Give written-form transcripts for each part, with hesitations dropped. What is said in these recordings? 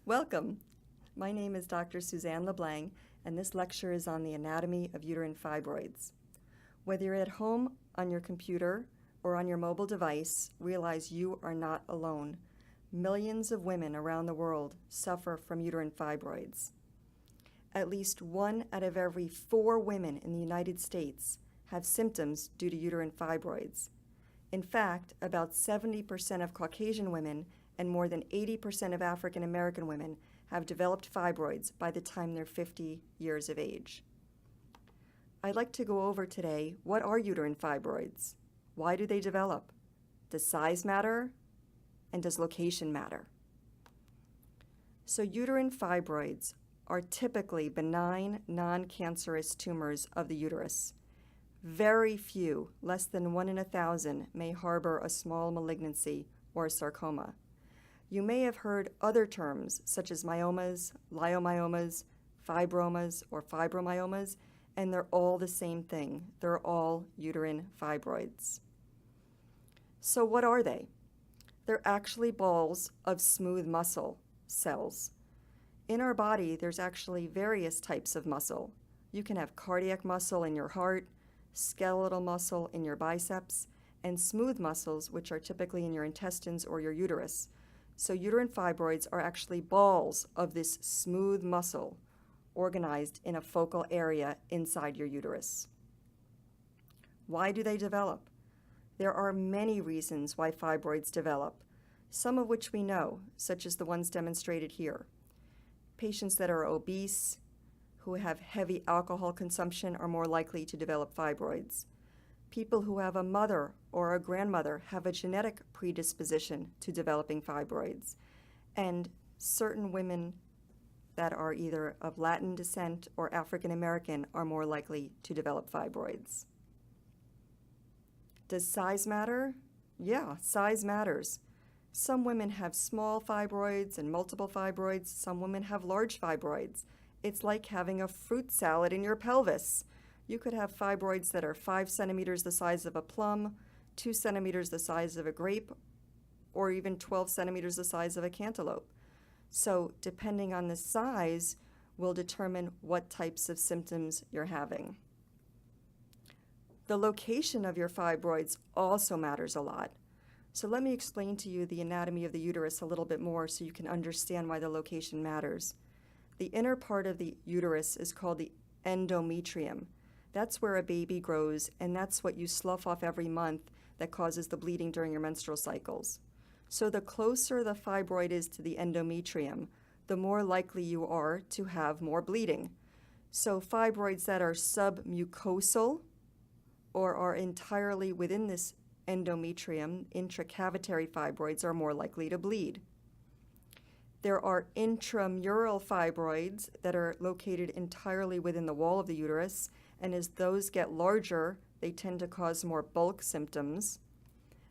Welcome. My name is Dr. Suzanne LeBlang, and this lecture is on the anatomy of uterine fibroids. Whether you're at home, on your computer, or on your mobile device, realize you are not alone. Millions of women around the world suffer from uterine fibroids. At least 1 out of every 4 women in the United States have symptoms due to uterine fibroids. In fact, about 70% of Caucasian women and more than 80% of African American women have developed fibroids by the time they're 50 years of age. I'd like to go over today, what are uterine fibroids? Why do they develop? Does size matter? And does location matter? So uterine fibroids are typically benign, non-cancerous tumors of the uterus. Very few, less than 1 in 1,000, may harbor a small malignancy or a sarcoma. You may have heard other terms such as myomas, leiomyomas, fibromas, or fibromyomas, and they're all the same thing. They're all uterine fibroids. So what are they? They're actually balls of smooth muscle cells. In our body, there's actually various types of muscle. You can have cardiac muscle in your heart, skeletal muscle in your biceps, and smooth muscles, which are typically in your intestines or your uterus. So uterine fibroids are actually balls of this smooth muscle organized in a focal area inside your uterus. Why do they develop? There are many reasons why fibroids develop, some of which we know, such as the ones demonstrated here. Patients that are obese, who have heavy alcohol consumption, are more likely to develop fibroids. People who have a mother or a grandmother have a genetic predisposition to developing fibroids. And certain women that are either of Latin descent or African American are more likely to develop fibroids. Does size matter? Yeah, size matters. Some women have small fibroids and multiple fibroids. Some women have large fibroids. It's like having a fruit salad in your pelvis. You could have fibroids that are 5 centimeters the size of a plum, 2 centimeters the size of a grape, or even 12 centimeters the size of a cantaloupe. So depending on the size will determine what types of symptoms you're having. The location of your fibroids also matters a lot. So let me explain to you the anatomy of the uterus a little bit more so you can understand why the location matters. The inner part of the uterus is called the endometrium. That's where a baby grows, and that's what you slough off every month that causes the bleeding during your menstrual cycles. So the closer the fibroid is to the endometrium, the more likely you are to have more bleeding. So fibroids that are submucosal or are entirely within this endometrium, intracavitary fibroids, are more likely to bleed. There are intramural fibroids that are located entirely within the wall of the uterus, and as those get larger, they tend to cause more bulk symptoms.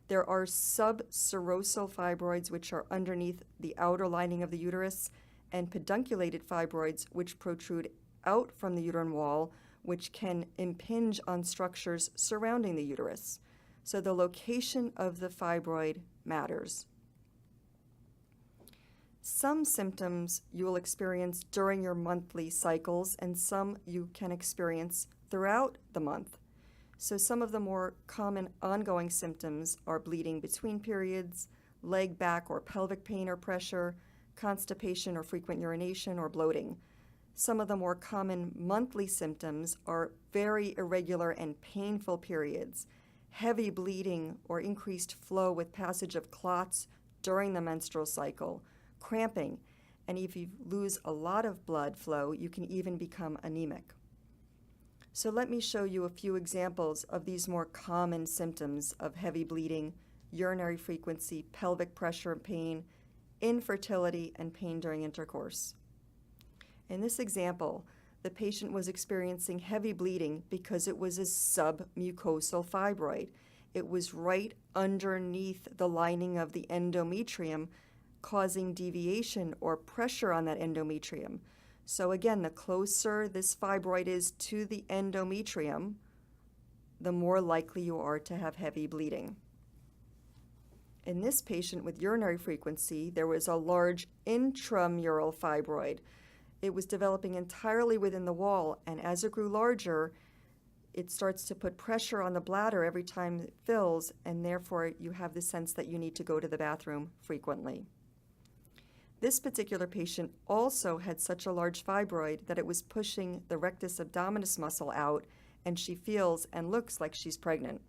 There are subserosal fibroids, which are underneath the outer lining of the uterus, and pedunculated fibroids, which protrude out from the uterine wall, which can impinge on structures surrounding the uterus. So the location of the fibroid matters. Some symptoms you will experience during your monthly cycles, and some you can experience throughout the month. So some of the more common ongoing symptoms are bleeding between periods, leg, back, or pelvic pain or pressure, constipation or frequent urination, or bloating. Some of the more common monthly symptoms are very irregular and painful periods, heavy bleeding or increased flow with passage of clots during the menstrual cycle, cramping, and if you lose a lot of blood flow, you can even become anemic. So let me show you a few examples of these more common symptoms of heavy bleeding, urinary frequency, pelvic pressure and pain, infertility, and pain during intercourse. In this example, the patient was experiencing heavy bleeding because it was a submucosal fibroid. It was right underneath the lining of the endometrium, causing deviation or pressure on that endometrium. So again, the closer this fibroid is to the endometrium, the more likely you are to have heavy bleeding. In this patient with urinary frequency, there was a large intramural fibroid. It was developing entirely within the wall, and as it grew larger, it starts to put pressure on the bladder every time it fills, and therefore you have the sense that you need to go to the bathroom frequently. This particular patient also had such a large fibroid that it was pushing the rectus abdominis muscle out, and she feels and looks like she's pregnant.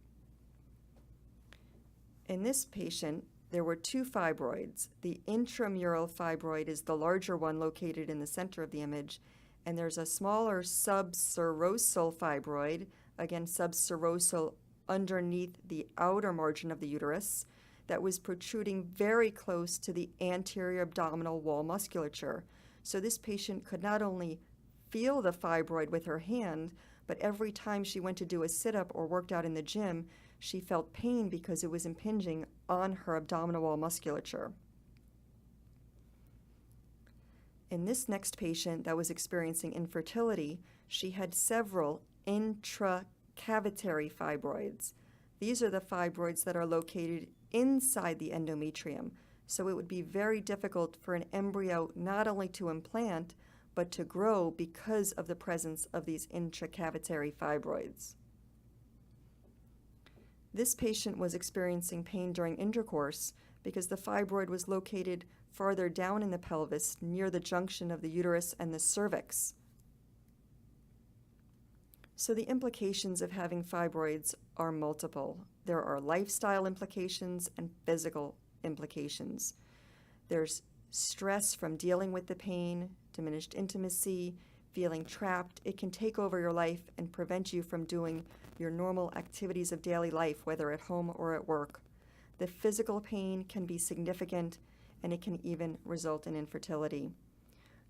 In this patient, there were two fibroids. The intramural fibroid is the larger one located in the center of the image, and there's a smaller subserosal fibroid, again subserosal underneath the outer margin of the uterus, that was protruding very close to the anterior abdominal wall musculature. So this patient could not only feel the fibroid with her hand, but every time she went to do a sit-up or worked out in the gym, she felt pain because it was impinging on her abdominal wall musculature. In this next patient that was experiencing infertility, she had several intracavitary fibroids. These are the fibroids that are located inside the endometrium, so it would be very difficult for an embryo not only to implant, but to grow because of the presence of these intracavitary fibroids. This patient was experiencing pain during intercourse because the fibroid was located farther down in the pelvis near the junction of the uterus and the cervix. So the implications of having fibroids are multiple. There are lifestyle implications and physical implications. There's stress from dealing with the pain, diminished intimacy, feeling trapped. It can take over your life and prevent you from doing your normal activities of daily life, whether at home or at work. The physical pain can be significant, and it can even result in infertility.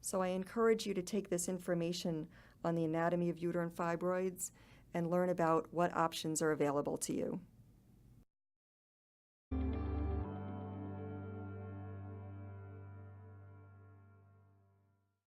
So I encourage you to take this information on the anatomy of uterine fibroids and learn about what options are available to you.